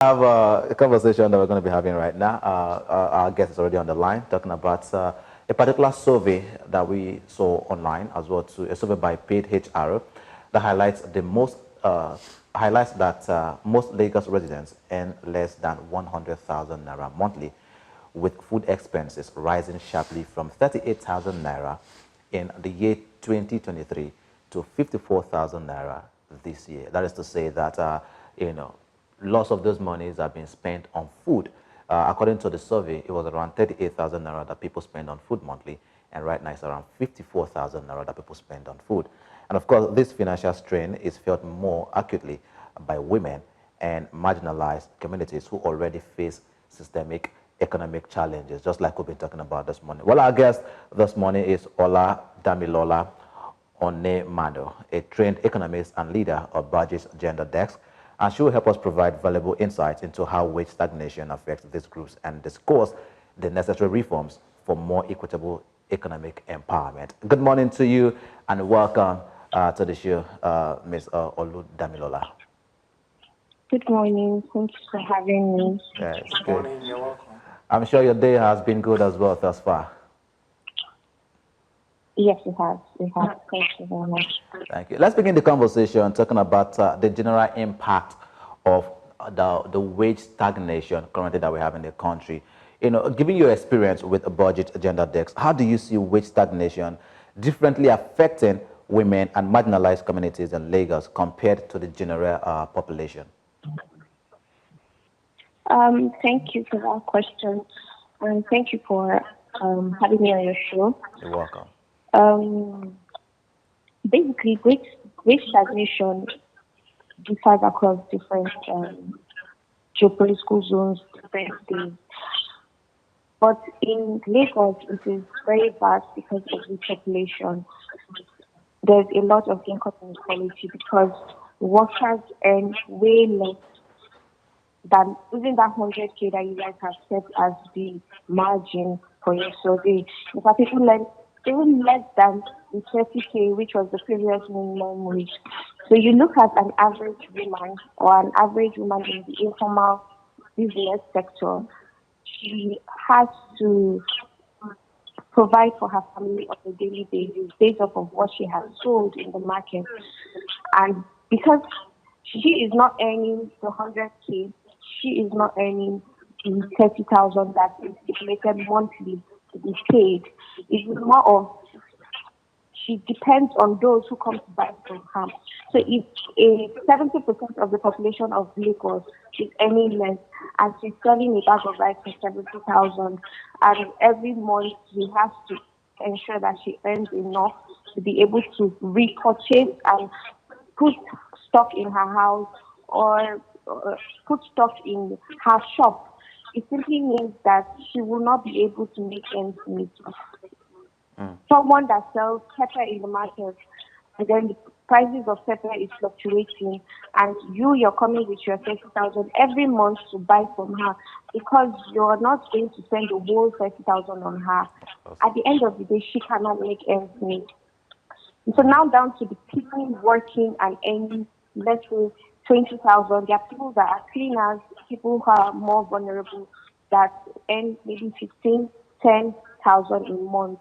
Have a conversation that we're going to be having right now. Our guest is already on the line talking about a particular survey that we saw online as well, to a survey by Paid HR that highlights the most highlights that most Lagos residents earn less than 100,000 naira monthly, with food expenses rising sharply from 38,000 naira in the year 2023 to 54,000 naira this year. That is to say that you know, lots of those monies are being spent on food. According to the survey, it was around 38,000 naira that people spend on food monthly, and right now it's around 54,000 naira that people spend on food. And of course, this financial strain is felt more acutely by women and marginalized communities who already face systemic economic challenges, just like we've been talking about this morning. Well, our guest this morning is Ola Damilola Onemado, a trained economist and leader of Budget's Gender Desk, and she will help us provide valuable insights into how wage stagnation affects these groups and discuss the necessary reforms for more equitable economic empowerment. Good morning to you and welcome to the show, Ms. Olu Damilola. Good morning. Thanks for having me. Yes, good morning. You're welcome. I'm sure your day has been good as well thus far. Yes, it has. It has. Thank you very much. Thank you. Let's begin the conversation talking about the general impact of the wage stagnation currently that we have in the country. You know, given your experience with a budget agenda desk, how do you see wage stagnation differently affecting women and marginalized communities in Lagos compared to the general population? Thank you for that question, and thank you for having me on your show. You're welcome. Basically, wage stagnation differs across different geopolitical zones, different states. But in Lagos, it is very vast because of the population. There's a lot of income inequality because workers earn way less than even that 100K that you guys have set as the margin for your survey. In fact, people earn even less than the 30K, which was the previous minimum wage. So you look at an average woman or an average woman in the informal business sector, she has to provide for her family on a daily basis based off of what she has sold in the market. And because she is not earning the 100K, she is not earning the 30,000 that is stipulated monthly to be paid. It's more of she depends on those who come to buy from her. So if 70% of the population of Lagos is earning less and she's selling a bag of rice for 70,000, and every month she has to ensure that she earns enough to be able to repurchase and put stock in her house or put stock in her shop, it simply means that she will not be able to make ends meet. Someone that sells pepper in the market, and then the prices of pepper is fluctuating, and you're coming with your 30,000 every month to buy from her because you're not going to spend the whole 30,000 on her. At the end of the day, she cannot make ends meet. So now down to the people working and earning, let's say, 20,000. There are people that are cleaners, people who are more vulnerable that earn maybe 15, 10,000 a month.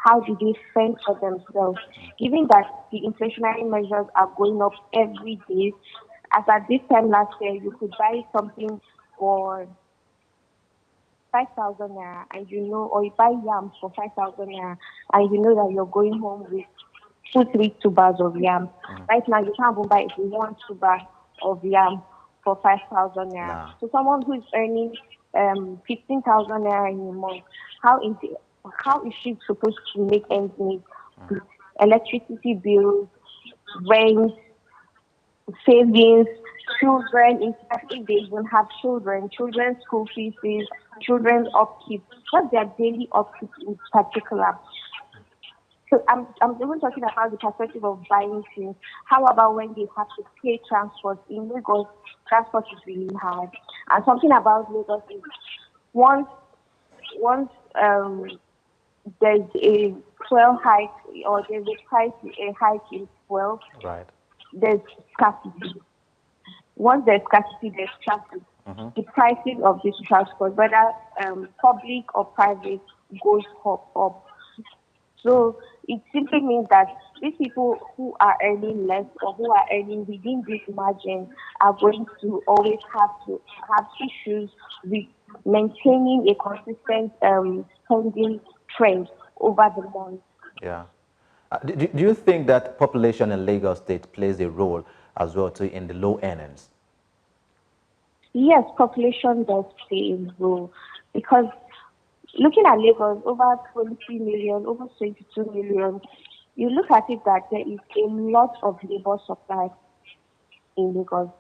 How do they fend for themselves? Given that the inflationary measures are going up every day, as at this time last year, you could buy something for 5,000 naira, and you know, or you buy yams for 5,000 naira, and you know that you're going home with 2-3 tubers of yam. Right now, you can't even buy 1 tuber of yam for 5,000 naira. Nah. So someone who is earning 15,000 naira in a month, how is she supposed to make ends meet? Electricity bills, rent, savings, children, if they even have children's school fees, children's upkeep, what's their daily upkeep in particular? So I'm even talking about the perspective of buying things. How about when they have to pay transport? In Lagos, transport is really hard. And something about Lagos is once there's a fuel hike or there's a hike in fuel, Right. there's scarcity. Once there's scarcity, there's traffic. the prices of this transport, whether public or private, goes up. So it simply means that these people who are earning less or who are earning within this margin are going to always have issues with maintaining a consistent spending trend over the month. Yeah. Do you think that population in Lagos State plays a role as well too in the low earnings? Yes, population does play a role because looking at Lagos, over 20 million, over 22 million, you look at it that there is a lot of labor supply in Lagos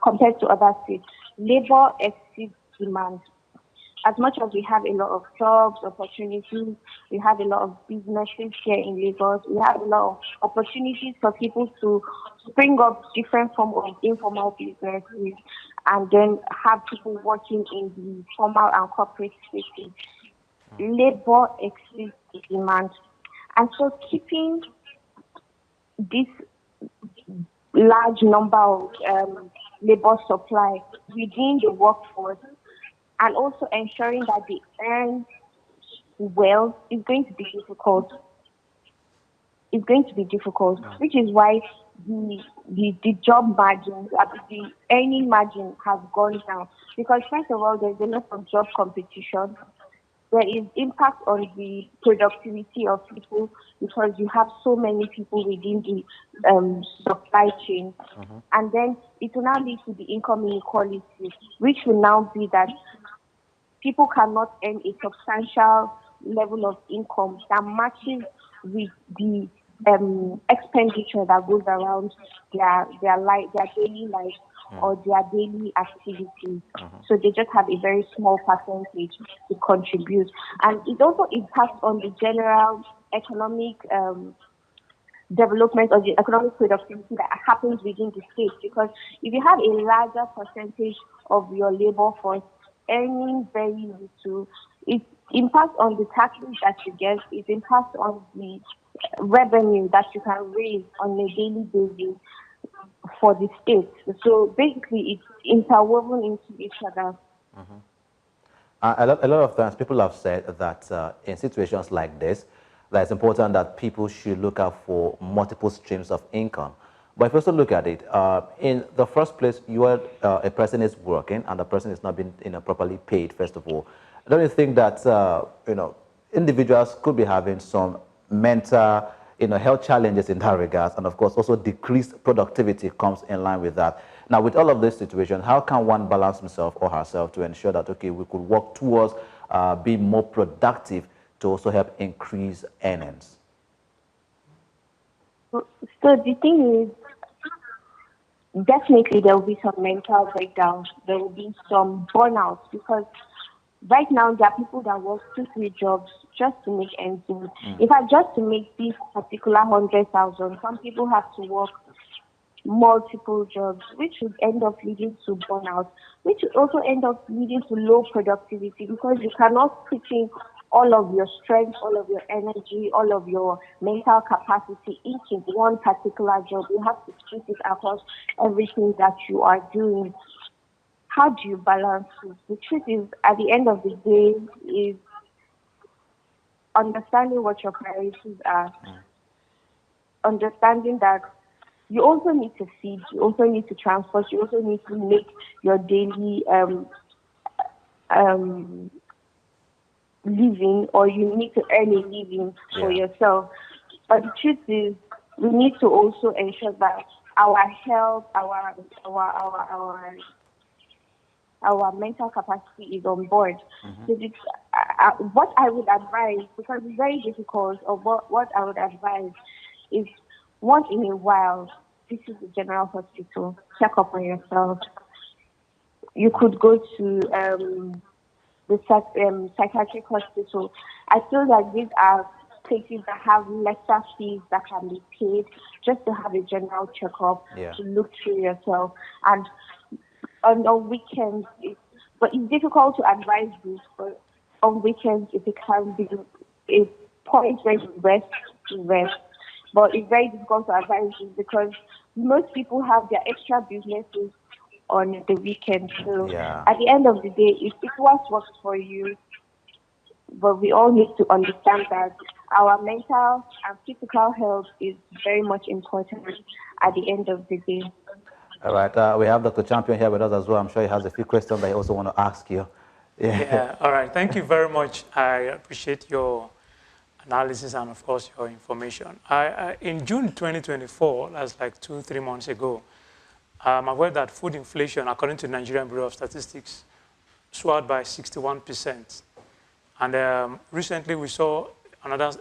compared to other states. Labor exceeds demand. As much as we have a lot of jobs, opportunities, we have a lot of businesses here in Lagos, we have a lot of opportunities for people to spring up different forms of informal businesses and then have people working in the formal and corporate spaces. Labor exceeds demand. And so keeping this large number of labor supply within the workforce and also ensuring that they earn well is going to be difficult. It's going to be difficult, which is why the job margin, the earning margin has gone down. Because first of all, there's a lot of job competition. There is impact on the productivity of people because you have so many people within the supply chain. And then it will now lead to the income inequality, which will now be that people cannot earn a substantial level of income that matches with the expenditure that goes around their daily life or their daily activities. So they just have a very small percentage to contribute. And it also impacts on the general economic development or the economic productivity that happens within the state. Because if you have a larger percentage of your labor force earning very little, it impacts on the taxes that you get, it impacts on the revenue that you can raise on a daily basis for the state. So basically, it's interwoven into each other. A lot of times people have said that in situations like this, that it's important that people should look out for multiple streams of income. But if you also look at it, in the first place, a person is working and the person is not being properly paid, first of all. Don't you think that individuals could be having some mental health challenges in that regard, and of course also decreased productivity comes in line with that? Now, with all of this situation, how can one balance himself or herself to ensure that, okay, we could work towards being more productive to also help increase earnings? So the thing is, definitely there will be some mental breakdowns. There will be some burnouts because right now there are people that work 2-3 jobs just to make ends meet. In fact, just to make this particular 100,000, some people have to work multiple jobs, which would end up leading to burnout, which would also end up leading to low productivity because you cannot put in all of your strength, all of your energy, all of your mental capacity into one particular job. You have to split it across everything that you are doing. How do you balance it? The truth is, at the end of the day, is understanding what your priorities are. Understanding that you also need to feed, you also need to transport, you also need to make your daily living, or you need to earn a living for yourself. But the truth is, we need to also ensure that our health, our mental capacity is on board. So what I would advise, because it's very difficult, or what I would advise is once in a while, visit the general hospital, check up on yourself. You could go to the psychiatric hospital. I feel like these are places that have lesser fees that can be paid just to have a general checkup, to look through yourself. And on weekends, but it's difficult to advise this, but on weekends, if it can be a point where you rest. But it's very difficult to advise this because most people have their extra businesses on the weekend. So Yeah. at the end of the day, it what works for you, but we all need to understand that our mental and physical health is very much important at the end of the day. All right. We have Dr. Champion here with us as well. I'm sure he has a few questions that he also want to ask you. Yeah. Yeah, all right. Thank you very much. I appreciate your analysis and, of course, your information. In June 2024, that's like 2-3 months ago, I'm aware that food inflation, according to the Nigerian Bureau of Statistics, soared by 61%. And recently we saw another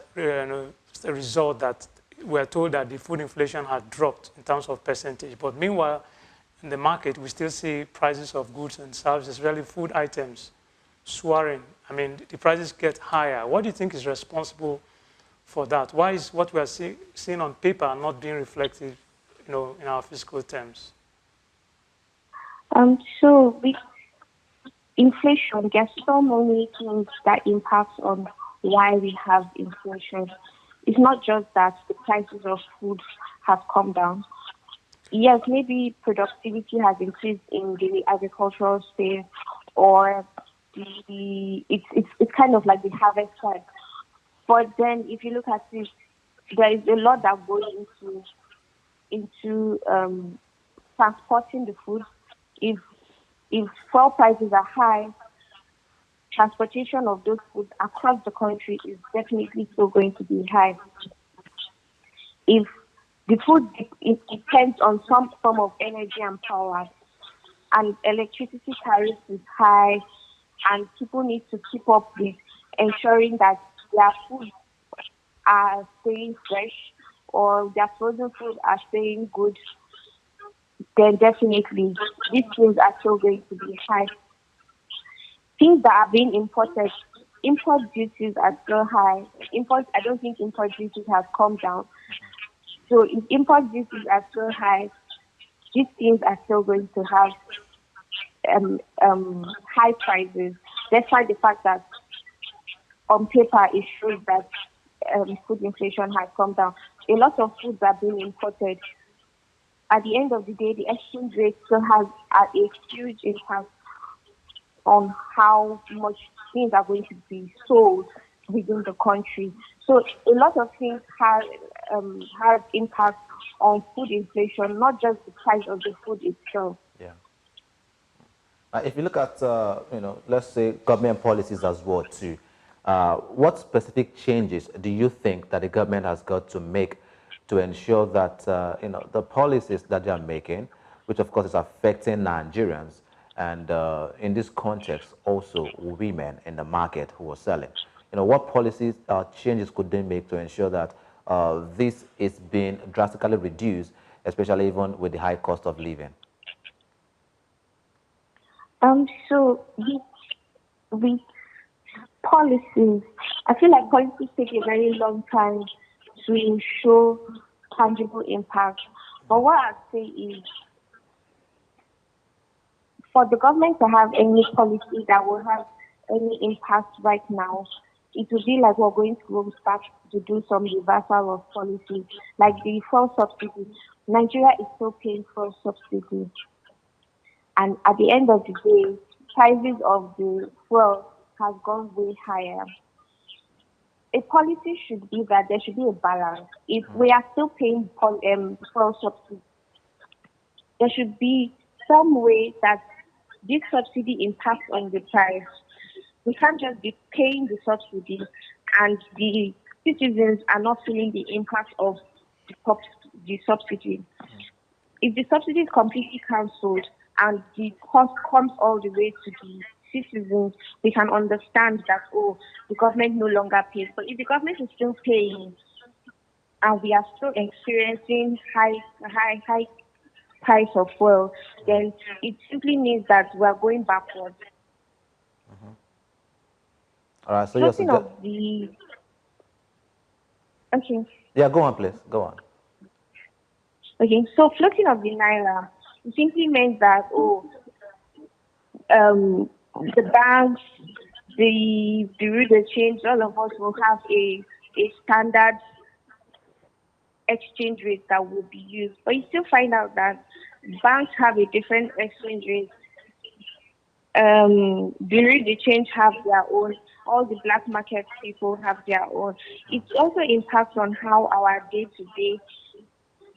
result that we're told that the food inflation had dropped in terms of percentage. But meanwhile, in the market, we still see prices of goods and services, really food items, soaring. I mean, the prices get higher. What do you think is responsible for that? Why is what we are seeing on paper not being reflected, in our fiscal terms? So with inflation, there's so many things that impacts on why we have inflation. It's not just that the prices of food have come down. Yes, maybe productivity has increased in the agricultural space, or it's kind of like the harvest side. But then, if you look at it, there is a lot that goes into transporting the food. If fuel prices are high, transportation of those foods across the country is definitely still going to be high. If the food it depends on some form of energy and power, and electricity tariff is high, and people need to keep up with ensuring that their food are staying fresh or their frozen food are staying good, then definitely these things are still going to be high. Things that are being imported, import duties are still high. I don't think import duties have come down. So if import duties are still high, these things are still going to have high prices. Despite the fact that on paper it shows that food inflation has come down. A lot of foods are being imported. At the end of the day, the exchange rate still has a huge impact on how much things are going to be sold within the country. So a lot of things have impact on food inflation, not just the price of the food itself. Yeah. If you look at, let's say government policies as well too, what specific changes do you think that the government has got to make to ensure that, the policies that they are making, which of course is affecting Nigerians, and in this context also women in the market who are selling, what policies changes could they make to ensure that this is being drastically reduced, especially even with the high cost of living? So with policies, I feel like policies take a very long time to show tangible impact. But what I'd say is, for the government to have any policy that will have any impact right now, it would be like we're going to start to do some reversal of policy, like the fuel subsidy. Nigeria is still paying fuel subsidy. And at the end of the day, prices of the fuel has gone way higher. A policy should be that there should be a balance. If we are still paying fuel subsidy, there should be some way that this subsidy impacts on the price. We can't just be paying the subsidy and the citizens are not feeling the impact of the subsidy. If the subsidy is completely cancelled and the cost comes all the way to the citizens, we can understand that, the government no longer pays. But if the government is still paying and we are still experiencing high price of fuel, then it simply means that we are going backwards. All right, so Floating of the okay. Yeah, go on, please. Go on. Okay, so floating of the naira, it simply means that the banks, the bureau de change, all of us will have a standard exchange rate that will be used. But you still find out that banks have a different exchange rate. The change have their own. All the black market people have their own. It also impacts on how our day-to-day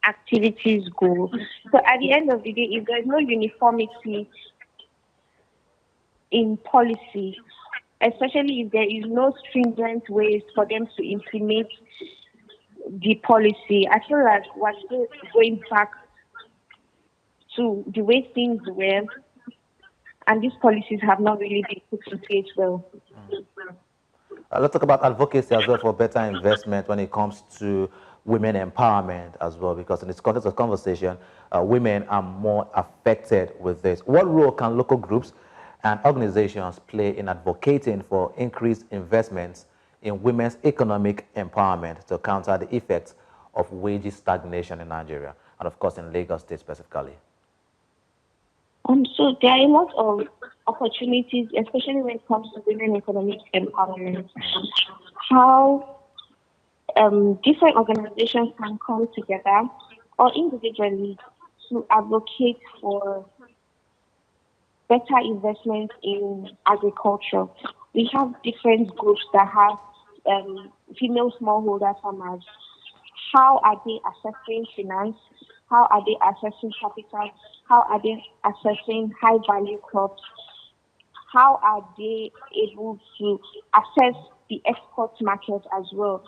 activities go. So at the end of the day, if there's no uniformity in policy, especially if there is no stringent ways for them to implement the policy, I feel like we're still going back to the way things were, and these policies have not really been put in place well. Let's talk about advocacy as well for better investment when it comes to women empowerment as well, because in this context of conversation, women are more affected with this. What role can local groups and organizations play in advocating for increased investments in women's economic empowerment to counter the effects of wage stagnation in Nigeria, and of course in Lagos State specifically? So there are a lot of opportunities, especially when it comes to women economic empowerment. How different organizations can come together or individually to advocate for better investment in agriculture. We have different groups that have female smallholder farmers. How are they assessing finance? How are they assessing capital? How are they assessing high value crops? How are they able to assess the export market as well?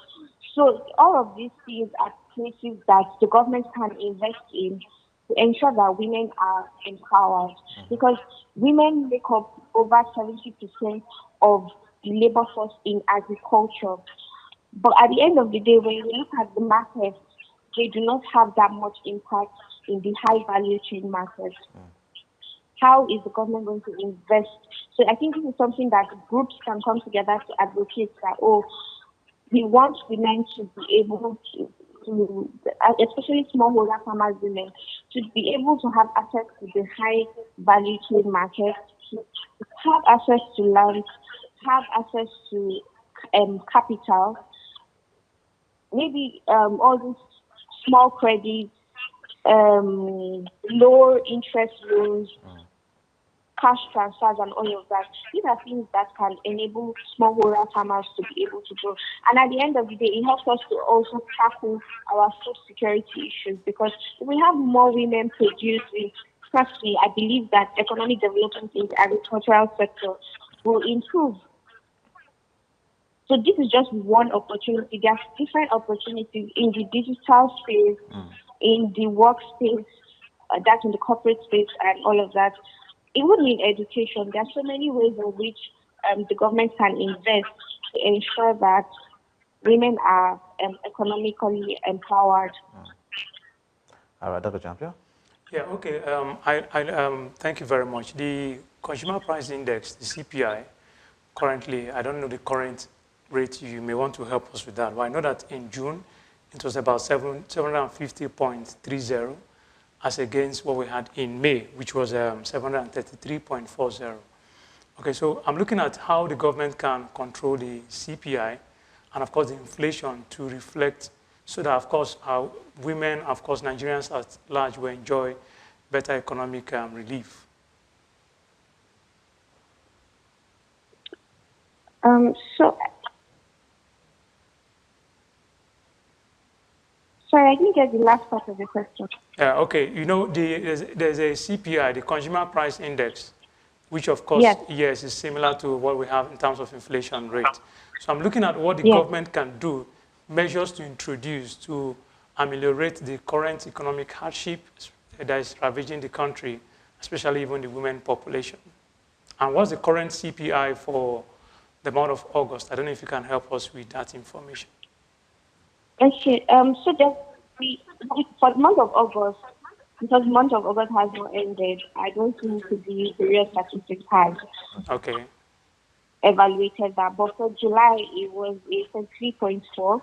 So all of these things are places that the government can invest in to ensure that women are empowered, because women make up over 70% of the labor force in agriculture. But at the end of the day, when you look at the market, they do not have that much impact in the high value chain market. How is the government going to invest? So I think this is something that groups can come together to advocate that, we want women to be able to especially smallholder farmers women, to be able to have access to the high value chain market, to have access to land, have access to capital, maybe all these small credits, low interest loans, cash transfers, and all of that. These are things that can enable smallholder farmers to be able to grow. And at the end of the day, it helps us to also tackle our food security issues, because if we have more women producing, trust me, I believe that economic development in the agricultural sector will improve. So this is just one opportunity. There are different opportunities in the digital space, in the workspace, that's in the corporate space, and all of that. Even in education, there are so many ways in which the government can invest to ensure that women are economically empowered. All right, Dr. Champion? Yeah, okay. Thank you very much. The Consumer Price Index, the CPI, currently, I don't know the current rate. You may want to help us with that. But I know that in June, it was about 750.30 as against what we had in May, which was 733.40. Okay, so I'm looking at how the government can control the CPI and, of course, the inflation to reflect so that, of course, our women, of course, Nigerians at large will enjoy better economic relief. Sorry, I didn't get the last part of the question. Okay, you know, there's a CPI, the Consumer Price Index, which of course, yes, is similar to what we have in terms of inflation rate. So I'm looking at what the government can do, measures to introduce to ameliorate the current economic hardship that is ravaging the country, especially even the women population. And what's the current CPI for the month of August? I don't know if you can help us with that information. Okay, so for the month of August, because the month of August has not ended, I don't think the various statistics has evaluated that. But for July, it was 3.4,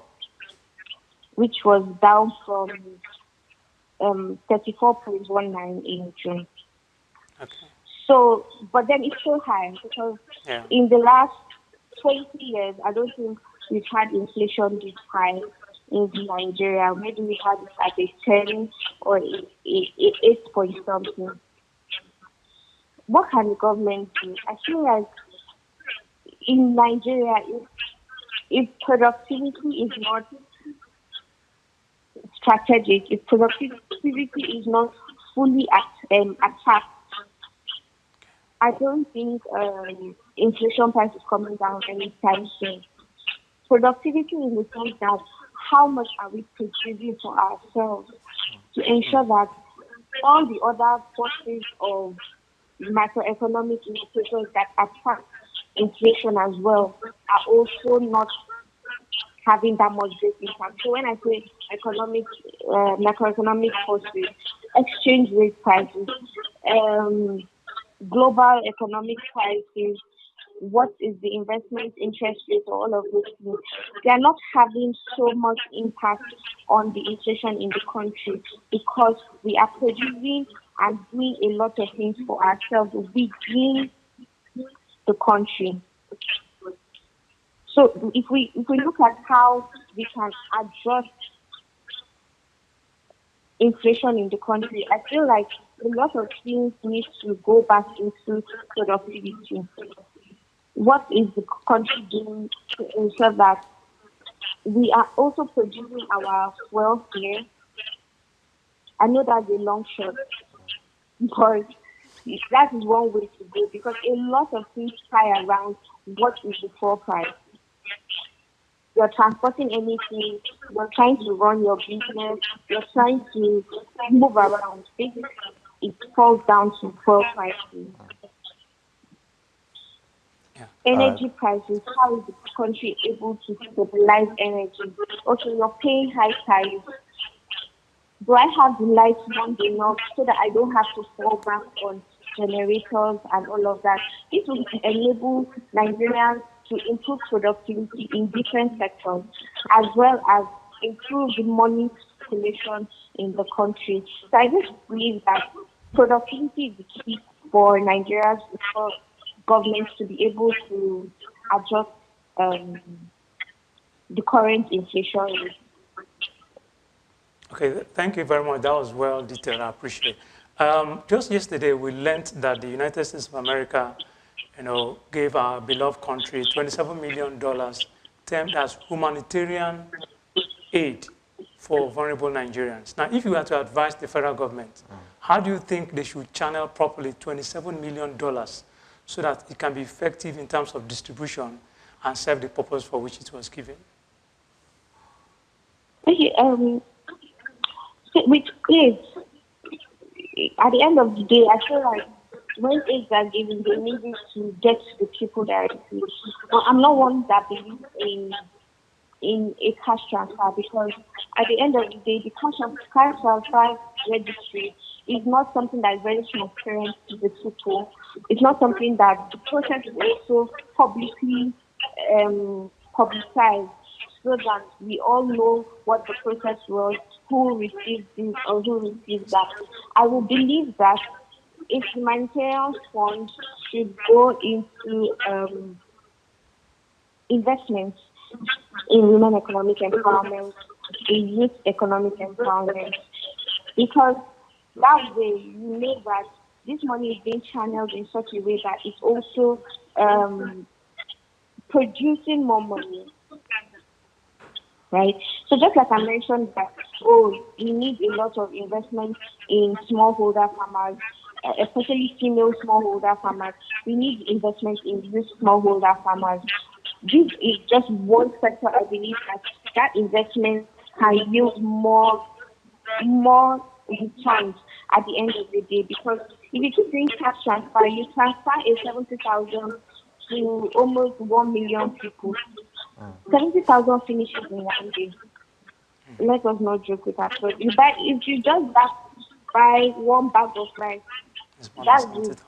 which was down from 34.19 in June. Okay. So, but then it's still high, because in the last 20 years, I don't think we've had inflation this high in Nigeria? Where do we have it at a 10 or a 8 point something? What can the government do? I feel like in Nigeria, if productivity is not strategic, if productivity is not fully attacked, I don't think inflation price is coming down anytime soon. Productivity in the sense that how much are we producing for ourselves to ensure that all the other forces of macroeconomic indicators that attack inflation as well are also not having that much great impact. So when I say macroeconomic forces, exchange rate prices, global economic crisis, what is the investment interest rate, or all of those things, they are not having so much impact on the inflation in the country because we are producing and doing a lot of things for ourselves within the country. So if we look at how we can adjust inflation in the country, I feel like a lot of things need to go back into productivity. What is the country doing to ensure that we are also producing our wealth here? I know that's a long shot, but that is one way to go because a lot of things tie around what is the floor price. You're transporting anything, you're trying to run your business, you're trying to move around. Basically, it falls down to fuel prices. Yeah. Energy prices, how is the country able to stabilize energy? Okay, you're paying high tariffs. Do I have the lights long enough so that I don't have to fall back on generators and all of that? This will enable Nigerians to improve productivity in different sectors, as well as improve the money circulation in the country. So I just believe that productivity is the key for Nigerians, for governments to be able to adjust the current inflation rate. Okay, thank you very much. That was well detailed. I appreciate it. Just yesterday, we learned that the United States of America, gave our beloved country $27 million termed as humanitarian aid for vulnerable Nigerians. Now, if you were to advise the federal government, how do you think they should channel properly $27 million so that it can be effective in terms of distribution and serve the purpose for which it was given? Okay, with AIDS, at the end of the day, I feel like when AIDS are given, they need it to get to the people directly. But I'm not one that believes in a cash transfer because at the end of the day, the cash transfer registry is not something that is very transparent to the people. It's not something that the process is also publicly publicized so that we all know what the process was, who received this or who received that. I will believe that if humanitarian funds should go into investments in women economic empowerment, in youth economic empowerment, because that way you know that this money is being channeled in such a way that it's also producing more money. Right? So just like I mentioned that, we need a lot of investment in smallholder farmers, especially female smallholder farmers. We need investment in youth smallholder farmers. This is just one sector I believe that investment can yield more returns at the end of the day. Because if you keep doing cash transfer, you transfer a 70,000 to almost 1 million people. 70,000 finishes in one day. Let us not joke with that. But if you just buy one bag of rice, that's it.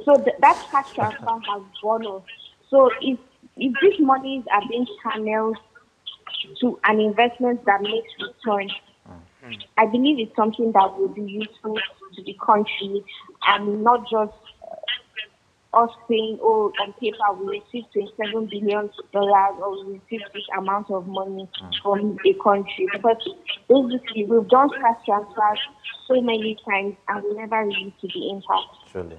So that cash transfer has gone off. So if these monies are being channeled to an investment that makes return, I believe it's something that will be useful to the country and not just us saying, oh, on paper we received $27 billion or we received this amount of money from a country. Because basically we've done cash transfers so many times and we never really see the impact. Truly.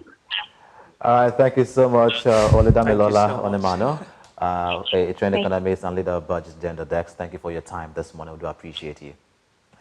All right, thank you so much, Oludamilola so much. Onemano, a trained Thank economist and leader of Budget Gender Desk. Thank you for your time this morning. We do appreciate you.